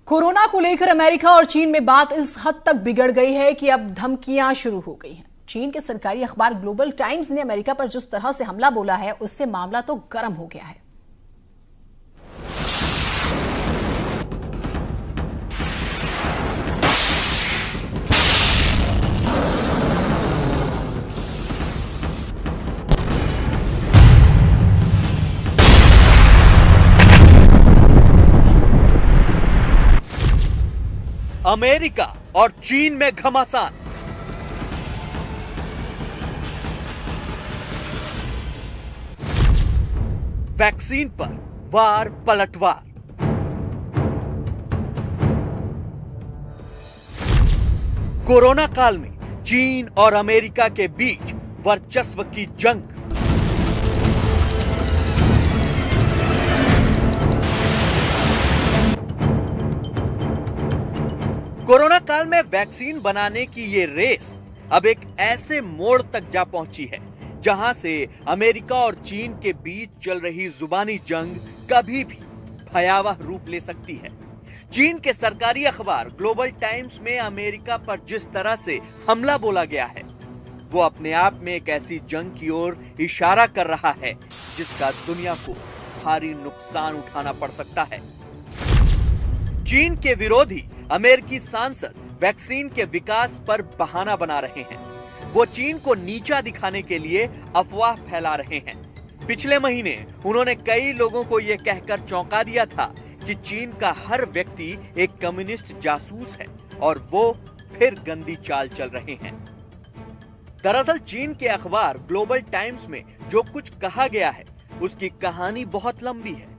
Corona को लेकर America और चीन में बात इस हद तक बिगड़ गई है कि अब धमकियां शुरू हो गई हैं। चीन के सरकारी अखबार ग्लोबल टाइम्स ने अमेरिका पर जिस तरह से हमला बोला है, उससे मामला तो गर्म हो गया है। अमेरिका और चीन में घमासान। वैक्सीन पर वार पलटवार। कोरोना काल में चीन और अमेरिका के बीच वर्चस्व की जंग। कोरोना काल में वैक्सीन बनाने की ये रेस अब एक ऐसे मोड़ तक जा पहुंची है जहां से अमेरिका और चीन के बीच चल रही जुबानी जंग कभी भी भयावह रूप ले सकती है। चीन के सरकारी अखबार ग्लोबल टाइम्स में अमेरिका पर जिस तरह से हमला बोला गया है, वो अपने आप में एक ऐसी जंग की ओर इशारा कर रहा है जिसका दुनिया को भारी नुकसान उठाना पड़ सकता है। चीन के विरोधी अमेरिकी सांसद वैक्सीन के विकास पर बहाना बना रहे हैं। वो चीन को नीचा दिखाने के लिए अफवाह फैला रहे हैं। पिछले महीने उन्होंने कई लोगों को यह कहकर चौंका दिया था कि चीन का हर व्यक्ति एक कम्युनिस्ट जासूस है और वो फिर गंदी चाल चल रहे हैं। दरअसल चीन के अखबार ग्लोबल टाइम्स में जो कुछ कहा गया है, उसकी कहानी बहुत लंबी है।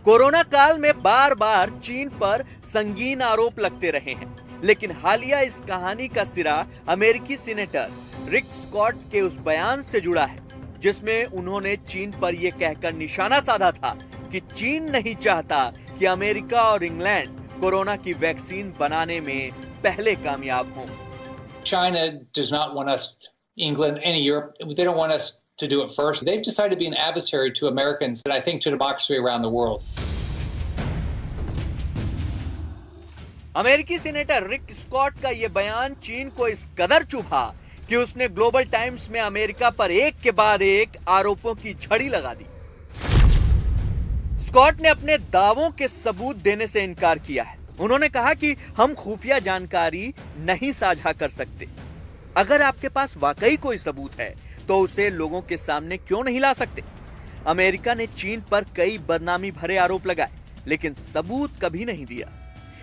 कोरोना काल में बार बार चीन पर संगीन आरोप लगते रहे हैं, लेकिन हालिया इस कहानी का सिरा अमेरिकी सीनेटर रिक स्कॉट के उस बयान से जुड़ा है जिसमें उन्होंने चीन पर यह कहकर निशाना साधा था कि चीन नहीं चाहता कि अमेरिका और इंग्लैंड कोरोना की वैक्सीन बनाने में पहले कामयाब हों। China does not want us, England, any Europe, they don't want us to do it first. They've decided to be an adversary to Americans and I think to democracy around the world. अमेरिकी senator रिक Scott का यह बयान चीन को इस कदर चुभा कि उसने ग्लोबल टाइम्स में अमेरिका पर एक के बाद एक आरोपों की झड़ी लगा दी। स्कॉट ने अपने दावों के सबूत देने से इनकार किया है। उन्होंने कहा कि हम खुफिया जानकारी नहीं साझा कर सकते। अगर आपके पास वाकई कोई सबूत है तो उसे लोगों के सामने क्यों नहीं ला सकते? अमेरिका ने चीन पर कई बदनामी भरे आरोप लगाए, लेकिन सबूत कभी नहीं दिया।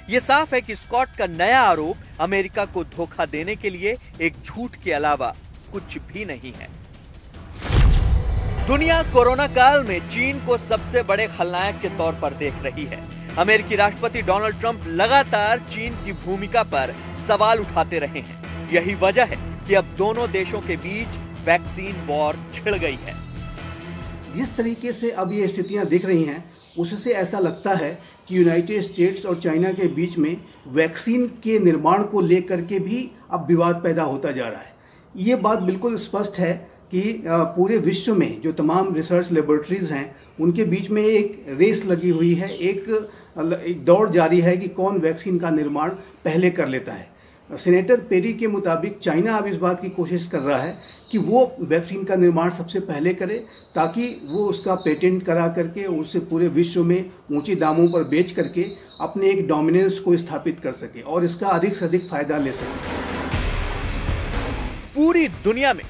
यह साफ है कि स्कॉट का नया आरोप अमेरिका को धोखा देने के लिए एक झूठ के अलावा कुछ भी नहीं है। दुनिया कोरोना काल में चीन को सबसे बड़े खलनायक के तौर पर देख रही है। अमेरिकी राष्ट्रपति डोनाल्ड ट्रंप लगातार चीन की भूमिका पर सवाल उठाते रहे हैं। यही वजह है कि अब दोनों देशों के बीच वैक्सीन वॉर छिड़ गई है। जिस तरीके से अब ये स्थितियां दिख रही हैं, उससे ऐसा लगता है कि यूनाइटेड स्टेट्स और चाइना के बीच में वैक्सीन के निर्माण को लेकर के भी अब विवाद पैदा होता जा रहा है। ये बात बिल्कुल स्पष्ट है कि पूरे विश्व में जो तमाम रिसर्च लेबोरेटरीज हैं, उनके बीच में एक रेस लगी हुई है, एक दौड़ जारी है कि कौन वैक्सीन का निर्माण पहले कर लेता है। सीनेटर पेरी के मुताबिक चाइना अब इस बात की कोशिश कर रहा है कि वो वैक्सीन का निर्माण सबसे पहले करे, ताकि वो उसका पेटेंट करा करके उसे पूरे विश्व में ऊंचे दामों पर बेच करके अपने एक डोमिनेंस को स्थापित कर सके और इसका अधिक से अधिक फायदा ले सके। पूरी दुनिया में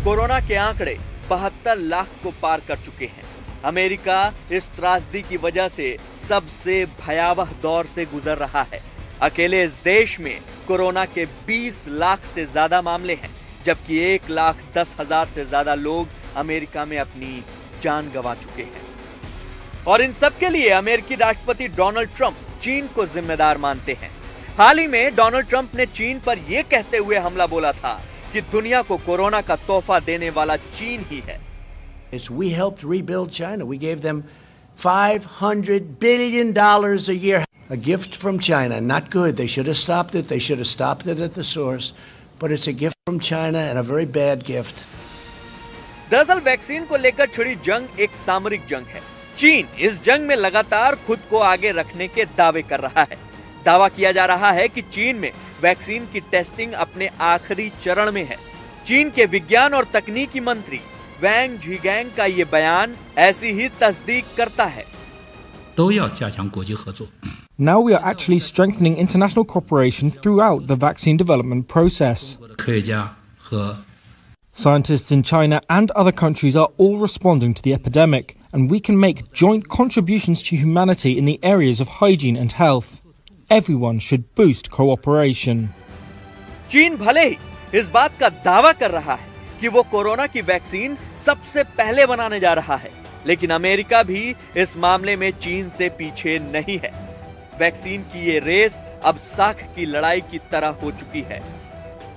कोरोना के आंकड़े 72 लाख को पार कर चुके हैं। अमेरिका इस त्रासदी की वजह से सबसे भयावह दौर से गुजर रहा है। अकेले इस देश में कोरोना के 20 लाख से ज्यादा मामले हैं, जबकि 1,10,000 से ज्यादा लोग अमेरिका में अपनी जान गंवा चुके हैं। और इन सब के लिए अमेरिकी राष्ट्रपति डोनाल्ड ट्रंप चीन को जिम्मेदार मानते हैं। हाल ही में डोनाल्ड ट्रंप ने चीन पर यह कहते हुए हमला बोला था कि दुनिया को कोरोना का तोहफा देने वाला चीन ही है। We helped rebuild China. We gave them $500 billion a year. A gift from China. Not good. They should have stopped it. They should have stopped it at the source. But it's a gift from China and a very bad gift. दरअसल vaccine को लेकर छिड़ी जंग एक सामरिक जंग है। चीन इस जंग में लगातार खुद को आगे रखने के दावे कर रहा है। दावा किया जा रहा है कि चीन में वैक्सीन की टेस्टिंग अपने आखिरी चरण में है। चीन के विज्ञान और तकनीकी मंत्री वैंग झीगैंग का ये बयान ऐसी ही तस्दीक करता है। Now we are actually strengthening international cooperation throughout the vaccine development process. Scientists in China and other countries are all responding to the epidemic, and we can make joint contributions to humanity in the areas of hygiene and health. Everyone should boost cooperation. चीन भले ही इस बात का दावा कर रहा है कि वो कोरोना की वैक्सीन सबसे पहले बनाने जा रहा है, लेकिन अमेरिका भी इस मामले में चीन से पीछे नहीं है। वैक्सीन की ये रेस अब साख की लड़ाई की तरह हो चुकी है।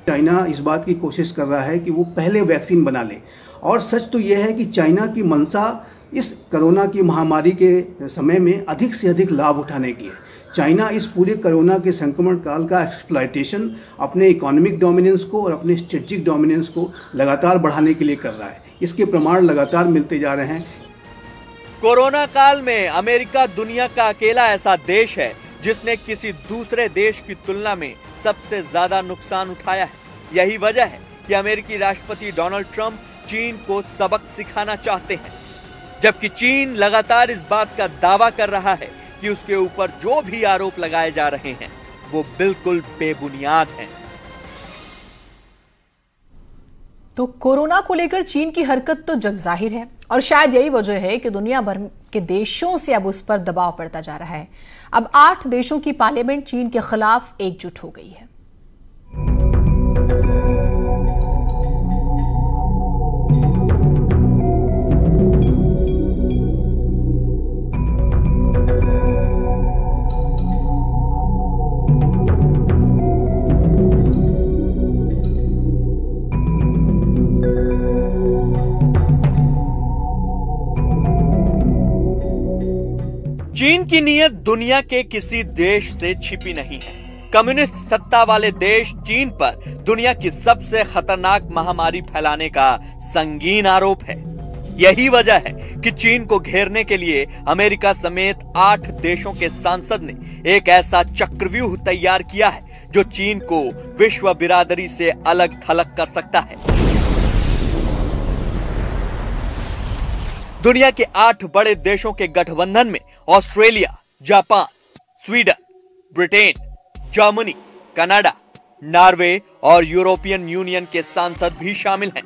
चाइना इस बात की कोशिश कर रहा है कि वो पहले वैक्सीन बना ले, और सच तो यह है कि चाइना की मंशा इस कोरोना की महामारी के समय में अधिक से अधिक लाभ उठाने की है। चाइना इस पूरे कोरोना के संक्रमण काल का एक्सप्लॉयटेशन अपने इकोनॉमिक डोमिनेंस को और अपने स्ट्रेटेजिक डोमिनेंस को लगातार बढ़ाने के लिए कर रहा है। इसके प्रमाण लगातार मिलते जा रहे हैं। कोरोना काल में अमेरिका दुनिया का अकेला ऐसा देश है जिसने किसी दूसरे देश की तुलना में सबसे ज्यादा नुकसान उठाया है। यही वजह है कि अमेरिकी राष्ट्रपति डोनाल्ड ट्रंप चीन को सबक सिखाना चाहते हैं, जबकि चीन लगातार इस बात का दावा कर रहा है कि उसके ऊपर जो भी आरोप लगाए जा रहे हैं वो बिल्कुल बेबुनियाद हैं। तो कोरोना को लेकर चीन की हरकत तो जगजाहिर है, और शायद यही वजह है कि दुनिया भर के देशों से अब उस पर दबाव पड़ता जा रहा है। अब 8 देशों की पार्लियामेंट चीन के खिलाफ एकजुट हो गई है। चीन की नीयत दुनिया के किसी देश से छिपी नहीं है। कम्युनिस्ट सत्ता वाले देश चीन पर दुनिया की सबसे खतरनाक महामारी फैलाने का संगीन आरोप है। यही वजह है कि चीन को घेरने के लिए अमेरिका समेत 8 देशों के सांसद ने एक ऐसा चक्रव्यूह तैयार किया है जो चीन को विश्व बिरादरी से अलग थलग कर सकता है। दुनिया के 8 बड़े देशों के गठबंधन में Australia, Japan, Sweden, Britain, Germany, Canada, Norway और यूरोपियन यूनियन के सांसद भी शामिल हैं।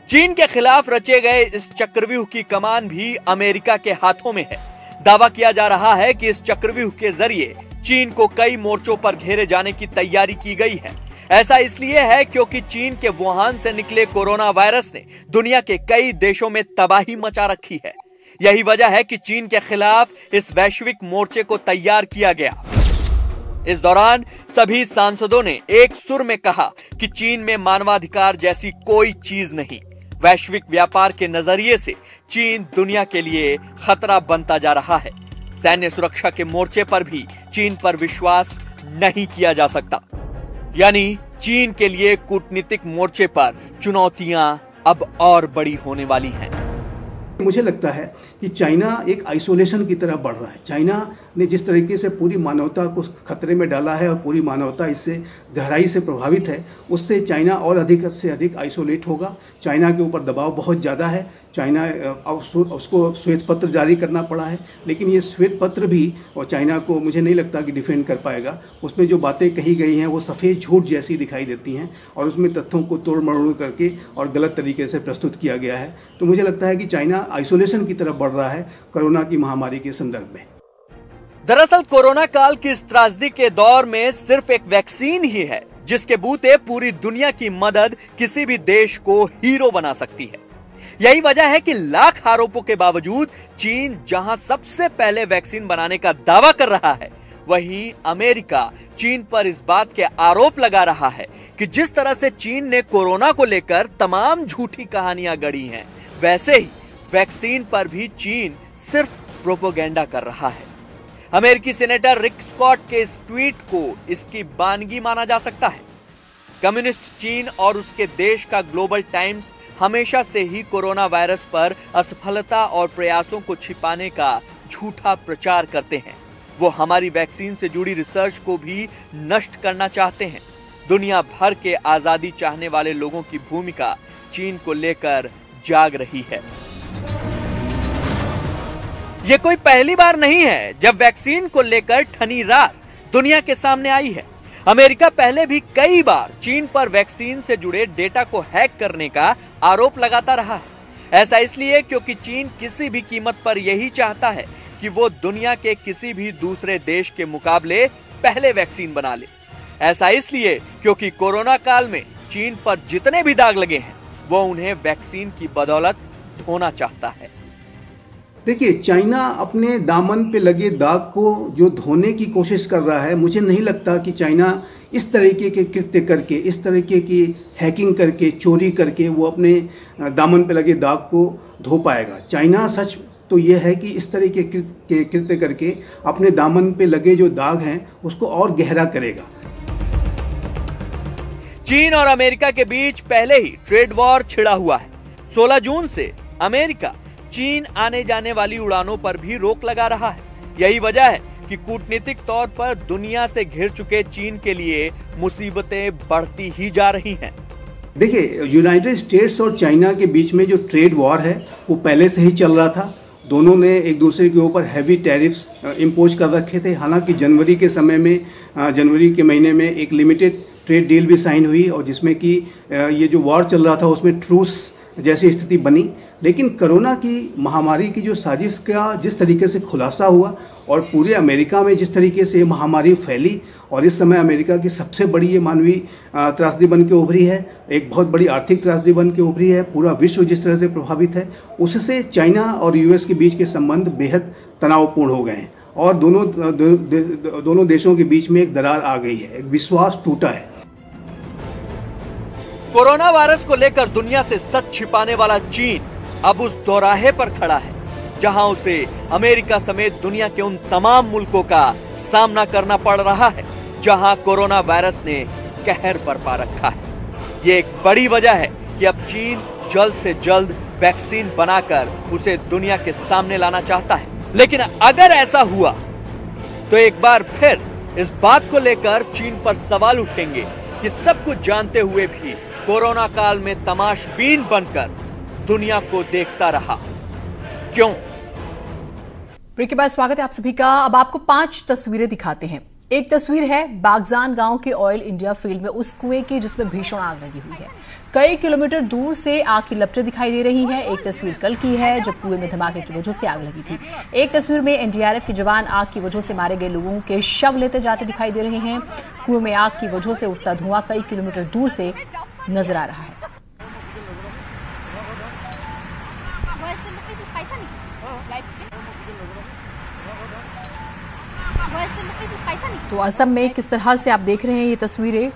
चीन के खिलाफ रचे गए इस चक्रव्यूह की कमान भी अमेरिका के हाथों में है। दावा किया जा रहा है कि इस चक्रव्यूह के जरिए चीन को कई मोर्चों पर घेरे जाने की तैयारी की गई है। ऐसा इसलिए है क्योंकि चीन के वुहान से निकले कोरोना वायरस ने दुनिया के कई देशों में तबाही मचा रखी है। यही वजह है कि चीन के खिलाफ इस वैश्विक मोर्चे को तैयार किया गया। इस दौरान सभी सांसदों ने एक सुर में कहा कि चीन में मानवाधिकार जैसी कोई चीज नहीं। वैश्विक व्यापार के नजरिए से चीन दुनिया के लिए खतरा बनता जा रहा है। सैन्य सुरक्षा के मोर्चे पर भी चीन पर विश्वास नहीं किया जा सकता। यानी चीन के लिए कूटनीतिक मोर्चे पर चुनौतियां अब और बड़ी होने वाली हैं। मुझे लगता है कि चाइना एक आइसोलेशन की तरफ बढ़ रहा है। चाइना ने जिस तरीके से पूरी मानवता को खतरे में डाला है और पूरी मानवता इससे गहराई से प्रभावित है, उससे चाइना और अधिक से अधिक आइसोलेट होगा। चाइना के ऊपर दबाव बहुत ज़्यादा है। चाइना उसको श्वेत पत्र जारी करना पड़ा है, लेकिन ये श्वेत पत्र भी और चाइना को मुझे नहीं लगता कि डिफेंड कर पाएगा। उसमें जो बातें कही गई हैं वो सफ़ेद झूठ जैसी दिखाई देती हैं और उसमें तथ्यों को तोड़ मरोड़ करके और गलत तरीके से प्रस्तुत किया गया है। तो मुझे लगता है कि चाइना आइसोलेशन की तरफ बढ़ रहा है कोरोना की महामारी के संदर्भ में। दरअसल कोरोना काल की इस त्रासदी के दौर में सिर्फ एक वैक्सीन ही है जिसके बूते पूरी दुनिया की मदद किसी भी देश को हीरो बना सकती है। यही वजह है कि लाख आरोपों के बावजूद चीन जहां सबसे पहले वैक्सीन बनाने का दावा कर रहा है, वहीं अमेरिका चीन पर इस बात के आरोप लगा रहा है कि जिस तरह से चीन ने कोरोना को लेकर तमाम झूठी कहानियां गढ़ी हैं, वैसे ही वैक्सीन पर भी चीन सिर्फ प्रोपेगेंडा कर रहा है। अमेरिकी सेनेटर रिक स्कॉट के इस ट्वीट को इसकी बानगी माना जा सकता है। कम्युनिस्ट चीन और उसके देश का ग्लोबल टाइम्स हमेशा से ही कोरोना वायरस पर असफलता और प्रयासों को छिपाने का झूठा प्रचार करते हैं। वो हमारी वैक्सीन से जुड़ी रिसर्च को भी नष्ट करना चाहते हैं। दुनिया भर के आजादी चाहने वाले लोगों की भूमिका चीन को लेकर जाग रही है। ये कोई पहली बार नहीं है जब वैक्सीन को लेकर ठनी रार दुनिया के सामने आई है। अमेरिका पहले भी कई बार चीन पर वैक्सीन से जुड़े डेटा को हैक करने का आरोप लगाता रहा है। ऐसा इसलिए क्योंकि चीन किसी भी कीमत पर यही चाहता है कि वो दुनिया के किसी भी दूसरे देश के मुकाबले पहले वैक्सीन बना ले। ऐसा इसलिए क्योंकि कोरोना काल में चीन पर जितने भी दाग लगे हैं वो उन्हें वैक्सीन की बदौलत धोना चाहता है। देखिए, चाइना अपने दामन पे लगे दाग को जो धोने की कोशिश कर रहा है, मुझे नहीं लगता कि चाइना इस तरीके के कृत्य करके, इस तरीके की हैकिंग करके, चोरी करके वो अपने दामन पे लगे दाग को धो पाएगा। चाइना सच तो यह है कि इस तरीके के कृत्य करके अपने दामन पे लगे जो दाग हैं उसको और गहरा करेगा। चीन और अमेरिका के बीच पहले ही ट्रेड वॉर छिड़ा हुआ है। 16 जून से अमेरिका चीन आने जाने वाली उड़ानों पर भी रोक लगा रहा है। यही वजह है कि कूटनीतिक तौर पर दुनिया से घिर चुके चीन के लिए मुसीबतें बढ़ती ही जा रही हैं। देखिए, यूनाइटेड स्टेट्स और चाइना के बीच में जो ट्रेड वॉर है वो पहले से ही चल रहा था। दोनों ने एक दूसरे के ऊपर हैवी टैरिफ्स इम्पोज कर रखे थे। हालांकि जनवरी के महीने में एक लिमिटेड ट्रेड डील भी साइन हुई और जिसमें कि ये जो वॉर चल रहा था उसमें ट्रूस जैसी स्थिति बनी। लेकिन कोरोना की महामारी की जो साजिश का जिस तरीके से खुलासा हुआ और पूरे अमेरिका में जिस तरीके से महामारी फैली और इस समय अमेरिका की सबसे बड़ी ये मानवीय त्रासदी बन के उभरी है, एक बहुत बड़ी आर्थिक त्रासदी बन के उभरी है, पूरा विश्व जिस तरह से प्रभावित है, उससे चाइना और यूएस के बीच के संबंध बेहद तनावपूर्ण हो गए हैं और दोनों देशों के बीच में एक दरार आ गई है, एक विश्वास टूटा है। कोरोना वायरस को लेकर दुनिया से सच छिपाने वाला चीन अब उस दौराहे पर खड़ा है जहां उसे अमेरिका समेत दुनिया के उन तमाम मुल्कों का सामना करना पड़ रहा है जहां कोरोना वायरस ने कहर बरपा रखा है। ये एक बड़ी वजह है कि अब चीन जल्द से जल्द वैक्सीन बनाकर उसे दुनिया के सामने लाना चाहता है। लेकिन अगर ऐसा हुआ तो एक बार फिर इस बात को लेकर चीन पर सवाल उठेंगे कि सब कुछ जानते हुए भी कोरोना काल में तमाशबीन बनकर दुनिया को देखता रहा, क्यों? ब्रेक के बाद स्वागत है आप सभी का। अब आपको 5 तस्वीरें दिखाते हैं। एक तस्वीर है बागजान गांव के ऑयल इंडिया फील्ड में उस कुएं की जिसमें भीषण आग लगी हुई है। कई किलोमीटर दूर से आग की लपटें दिखाई दे रही हैं। एक तस्वीर कल की है जब कुएं में धमाके की वजह से आग लगी थी। एक तस्वीर में एनडीआरएफ के जवान आग की वजह से मारे गए लोगों के शव लेते जाते दिखाई दे रहे हैं। कुएं में आग की वजह से उठता धुआं कई किलोमीटर दूर से नजर आ रहा है। तो असम में किस तरह से आप देख रहे हैं ये तस्वीरें,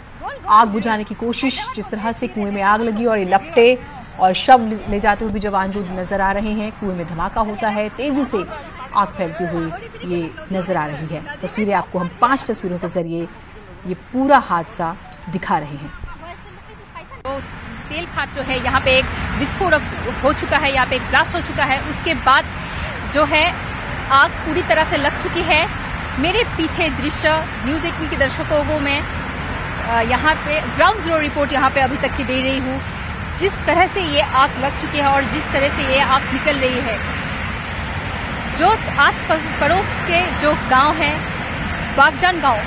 आग बुझाने की कोशिश, जिस तरह से कुएं में आग लगी और ये लपटे और शव ले जाते हुए भी जवान जो नजर आ रहे हैं। कुएं में धमाका होता है, तेजी से आग फैलती हुई ये नजर आ रही है। तस्वीरें आपको हम 5 तस्वीरों के जरिए ये पूरा हादसा दिखा रहे हैं। तो तेल खाट जो है यहाँ पे एक विस्फोटक हो चुका है, यहाँ पे एक ब्लास्ट हो चुका है। उसके बाद जो है आग पूरी तरह से लग चुकी है। मेरे पीछे दृश्य न्यूज़ 18 के दर्शकों को मैं यहाँ पे ग्राउंड जीरो रिपोर्ट यहाँ पे अभी तक की दे रही हूँ। जिस तरह से ये आग लग चुकी है और जिस तरह से ये आग निकल रही है, जो आस पड़ोस के जो गांव हैं, बागजान गांव,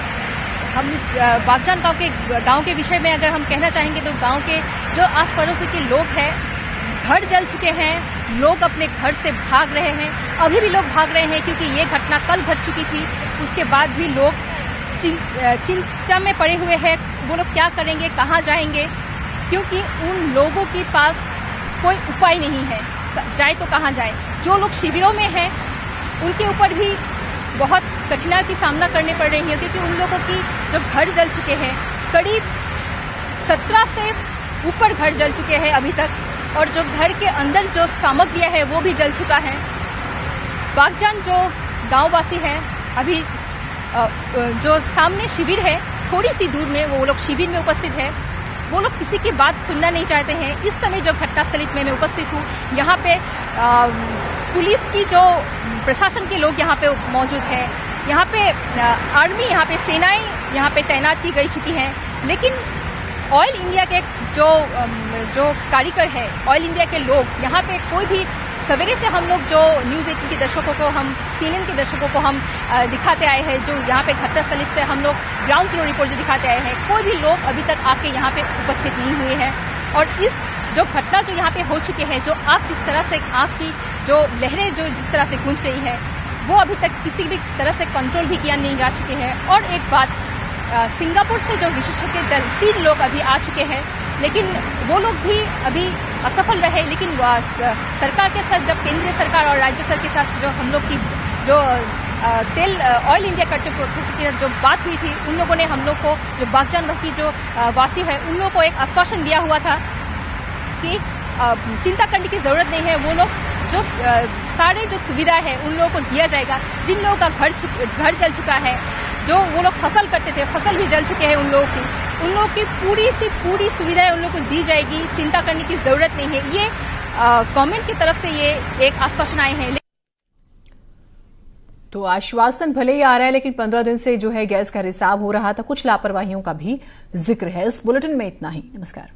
हम इस बागजान गांव के विषय में अगर हम कहना चाहेंगे तो गांव के जो आस पड़ोस के लोग हैं, घर जल चुके हैं, लोग अपने घर से भाग रहे हैं। अभी भी लोग भाग रहे हैं क्योंकि ये घटना कल घट चुकी थी। उसके बाद भी लोग चिंता में पड़े हुए हैं। वो लोग क्या करेंगे, कहाँ जाएंगे, क्योंकि उन लोगों के पास कोई उपाय नहीं है। जाए तो कहाँ जाए। जो लोग शिविरों में हैं उनके ऊपर भी बहुत कठिनाई की सामना करने पड़ रही है क्योंकि उन लोगों की जो घर जल चुके हैं, करीब 17 से ऊपर घर जल चुके हैं अभी तक, और जो घर के अंदर जो सामग्रियां है वो भी जल चुका है। बागजान जो गांववासी हैं, अभी जो सामने शिविर है थोड़ी सी दूर में, वो लोग शिविर में उपस्थित है। वो लोग किसी की बात सुनना नहीं चाहते हैं। इस समय जो घटनास्थल में मैं उपस्थित हूँ, यहाँ पे पुलिस की जो प्रशासन के लोग यहाँ पे मौजूद है, यहाँ पे आर्मी, यहाँ पे सेनाएं यहाँ पे तैनात की गई चुकी हैं। लेकिन ऑयल इंडिया के जो कारीगर है, ऑयल इंडिया के लोग यहाँ पे कोई भी, सवेरे से हम लोग जो न्यूज़ 18 के दर्शकों को, हम CNN के दर्शकों को हम दिखाते आए हैं, जो यहाँ पे घटनास्थल से हम लोग ग्राउंड जीरो रिपोर्ट जो दिखाते आए हैं, कोई भी लोग अभी तक आके यहाँ पे उपस्थित नहीं हुए हैं। और इस जो घटना जो यहाँ पे हो चुके हैं, जो आग जिस तरह से, आग की जो लहरें जो जिस तरह से गूंज रही है, वो अभी तक किसी भी तरह से कंट्रोल भी किया नहीं जा चुके हैं। और एक बात, सिंगापुर से जो विशेषज्ञ दल 3 लोग अभी आ चुके हैं, लेकिन वो लोग भी अभी असफल रहे। लेकिन सरकार के साथ, जब केंद्रीय सरकार और राज्य सरकार के साथ जो हम लोग की जो तेल ऑयल इंडिया प्रोफेसर की जो बात हुई थी, उन लोगों ने हम लोग को, जो बागजान की जो वासी है, उन लोगों को एक आश्वासन दिया हुआ था कि चिंता करने की जरूरत नहीं है। वो लोग जो सारे जो सुविधा है उन लोगों को दिया जाएगा। जिन लोगों का घर जल चुका है, जो वो लोग फसल करते थे, फसल भी जल चुके हैं उन लोगों की पूरी सी पूरी सुविधाएं उन लोगों को दी जाएगी। चिंता करने की जरूरत नहीं है। ये गवर्नमेंट की तरफ से ये एक आश्वासन आए हैं। तो आश्वासन भले ही आ रहा है, लेकिन 15 दिन से जो है गैस का रिसाव हो रहा था, कुछ लापरवाहियों का भी जिक्र है। इस बुलेटिन में इतना ही। नमस्कार।